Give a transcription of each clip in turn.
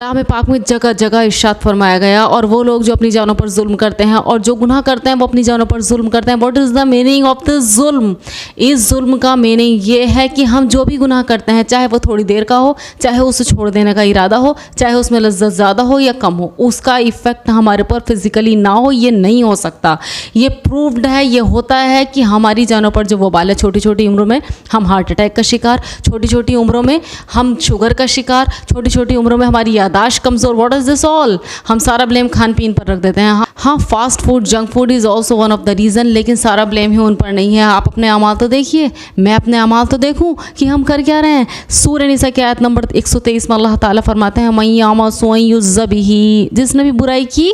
कलाम पाक में जगह जगह इरशाद फरमाया गया, और वो लोग जो अपनी जानों पर जुल्म करते हैं और जो गुनाह करते हैं वो अपनी जानों पर जुल्म करते हैं। What is the meaning of the जुल्म? इस जुल्म का मीनिंग ये है कि हम जो भी गुनाह करते हैं, चाहे वो थोड़ी देर का हो, चाहे उसे छोड़ देने का इरादा हो, चाहे उसमें लज्जत ज़्यादा हो या कम हो, उसका इफ़ेक्ट हमारे पर फिज़िकली ना हो, ये नहीं हो सकता। ये प्रूव्ड है। ये होता है कि हमारी जानों पर जो वबाल है, छोटी छोटी उम्रों में हम हार्ट अटैक का शिकार, छोटी छोटी उम्रों में हम शुगर का शिकार, छोटी छोटी उम्रों में हमारी यादाश्त कमज़ोर। What is this all? हम सारा ब्लेम खान पीन पर रख देते हैं। हाँ, fast food, junk food is also one of the reason, लेकिन सारा ब्लेम ही उन पर नहीं है। आप अपने अमाल तो देखिए, मैं अपने अमाल तो देखूं कि हम कर क्या रहे हैं। सूरह निसा की आयत नंबर 123 में अल्लाह ताला फरमाते हैं, मैं यामा सोई युज़्ज़बिही, जिसने भी बुराई की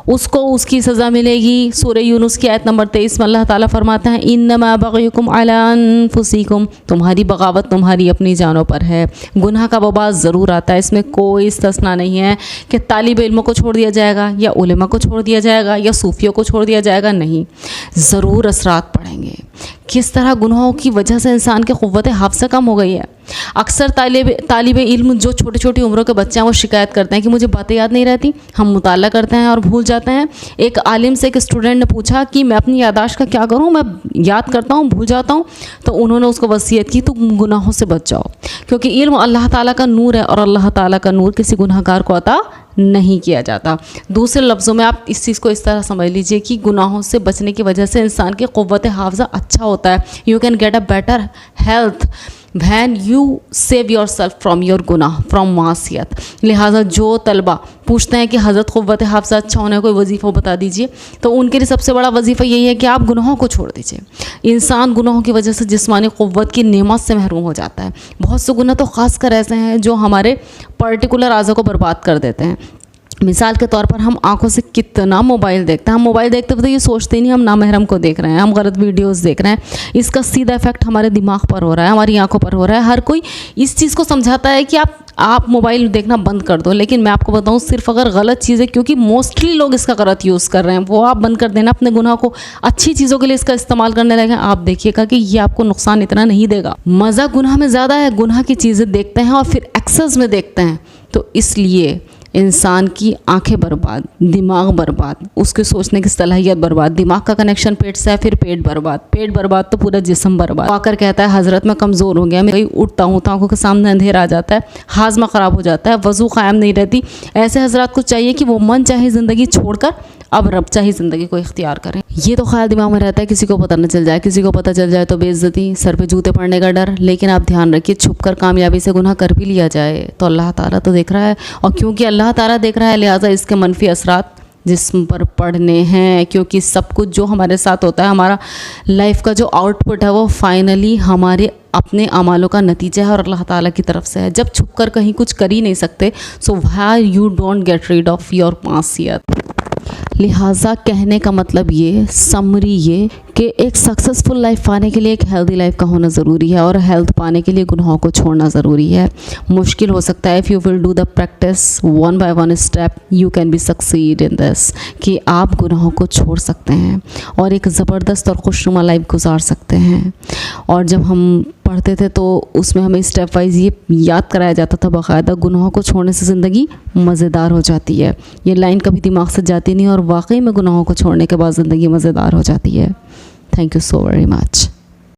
उसको उसकी सज़ा मिलेगी। सूरह यूनुस की आयत नंबर 23 में अल्लाह ताला फरमाता है, इन्नमा बग़युकुम अला अनफुसिकुम, तुम्हारी बगावत तुम्हारी अपनी जानों पर है। गुनाह का वबा ज़रूर आता है, इसमें कोई इस्तिस्ना नहीं है कि तालिब इल्म को छोड़ दिया जाएगा या उलेमा को छोड़ दिया जाएगा या सूफियों को छोड़ दिया जाएगा। नहीं, ज़रूर असरात पड़ेंगे। किस तरह गुनाहों की वजह से इंसान की क़ुव्वत हाफ़िज़ा कम हो गई है। अक्सर तालिब इल्म जो छोटी छोटी उम्रों के बच्चे हैं वो शिकायत करते हैं कि मुझे बातें याद नहीं रहती। हम मुताला करते हैं और भूल जाते हैं। एक आलिम से एक स्टूडेंट ने पूछा कि मैं अपनी यादाश्त का क्या करूं, मैं याद करता हूं भूल जाता हूं। तो उन्होंने उसको वसीयत की, तो गुनाहों से बच जाओ, क्योंकि इल्म अल्लाह ताला का नूर है और अल्लाह ताला का नूर किसी गुनाहगार को अता नहीं किया जाता। दूसरे लफ्ज़ों में आप इस चीज़ को इस तरह समझ लीजिए कि गुनाहों से बचने की वजह से इंसान की क़ुव्वत हाफ़िज़ा अच्छा होता है। You can get a better health when you save your self from your गुनाह, फ्राम मासियत। लिहाजा जो तलबा पूछते हैं कि हज़रत क़ुव्वत हाफ़िज़ा अच्छा होने कोई वजीफ़ा बता दीजिए, तो उनके लिए सबसे बड़ा वजीफ़ा यही है कि आप गुनाहों को छोड़ दीजिए। इंसान गुनाहों की वजह से जिस्मानी क़ुव्वत की नेमत से महरूम हो जाता है। बहुत से गुनाह तो ख़ास कर ऐसे हैं जो हमारे पर्टिकुलर आज़ा को बर्बाद कर देते हैं। मिसाल के तौर पर हम आंखों से कितना मोबाइल देखते हैं। हम मोबाइल देखते वक्त ये सोचते नहीं हम नामहरम को देख रहे हैं, हम गलत वीडियोस देख रहे हैं। इसका सीधा इफेक्ट हमारे दिमाग पर हो रहा है, हमारी आंखों पर हो रहा है। हर कोई इस चीज़ को समझाता है कि आप मोबाइल देखना बंद कर दो, लेकिन मैं आपको बताऊं सिर्फ अगर गलत चीज़ें, क्योंकि मोस्टली लोग इसका गलत यूज़ कर रहे हैं, वो आप बंद कर देना, अपने गुनाह को अच्छी चीज़ों के लिए इसका इस्तेमाल करने लगे। आप देखिएगा कि ये आपको नुकसान इतना नहीं देगा। मज़ा गुनाह में ज़्यादा है। गुनाह की चीज़ें देखते हैं और फिर एक्सेस में देखते हैं, तो इसलिए इंसान की आंखें बर्बाद, दिमाग बर्बाद, उसके सोचने की सलाहियत बर्बाद। दिमाग का कनेक्शन पेट से है, फिर पेट बर्बाद, पेट बर्बाद तो पूरा जिस्म बर्बाद। आकर कहता है हज़रत मैं कमज़ोर हो गया, मैं कहीं उठता हूँ तो आंखों के सामने अंधेरा आ जाता है, हाजमा ख़राब हो जाता है, वज़ू क़ायम नहीं रहती। ऐसे हज़रात को चाहिए कि वो मन चाहे ज़िंदगी छोड़कर अब रब चाहे ज़िंदगी को इख्तियार करें। ये तो ख्याल दिमाग में रहता है, किसी को पता न चल जाए, किसी को पता चल जाए तो बेइज्जती, सर पे जूते पड़ने का डर। लेकिन आप ध्यान रखिए, छुप कर कामयाबी से गुनाह कर भी लिया जाए तो अल्लाह ताला तो देख रहा है, और क्योंकि अल्लाह ताला देख रहा है लिहाजा इसके मनफी असरात जिस्म पर पड़ने हैं। क्योंकि सब कुछ जो हमारे साथ होता है, हमारा लाइफ का जो आउटपुट है, वो फाइनली हमारे अपने अमालों का नतीजा है और अल्लाह ताला की तरफ से है। जब छुप कर कहीं कुछ कर ही नहीं सकते, so why you don't get rid of your मासियत। लिहाजा कहने का मतलब ये, समरी ये कि एक सक्सेसफुल लाइफ पाने के लिए एक हेल्दी लाइफ का होना ज़रूरी है, और हेल्थ पाने के लिए गुनाहों को छोड़ना ज़रूरी है। मुश्किल हो सकता है, if you will do the practice one by one step you can be succeed in this, कि आप गुनाहों को छोड़ सकते हैं और एक ज़बरदस्त और खुशनुमा लाइफ गुजार सकते हैं। और जब हम पढ़ते थे तो उसमें हमें स्टेप वाइज ये याद कराया जाता था बाकायदा, गुनाहों को छोड़ने से ज़िंदगी मज़ेदार हो जाती है। ये लाइन कभी दिमाग से जाती नहीं, और वाकई में गुनाहों को छोड़ने के बाद ज़िंदगी मज़ेदार हो जाती है। Thank you so very much.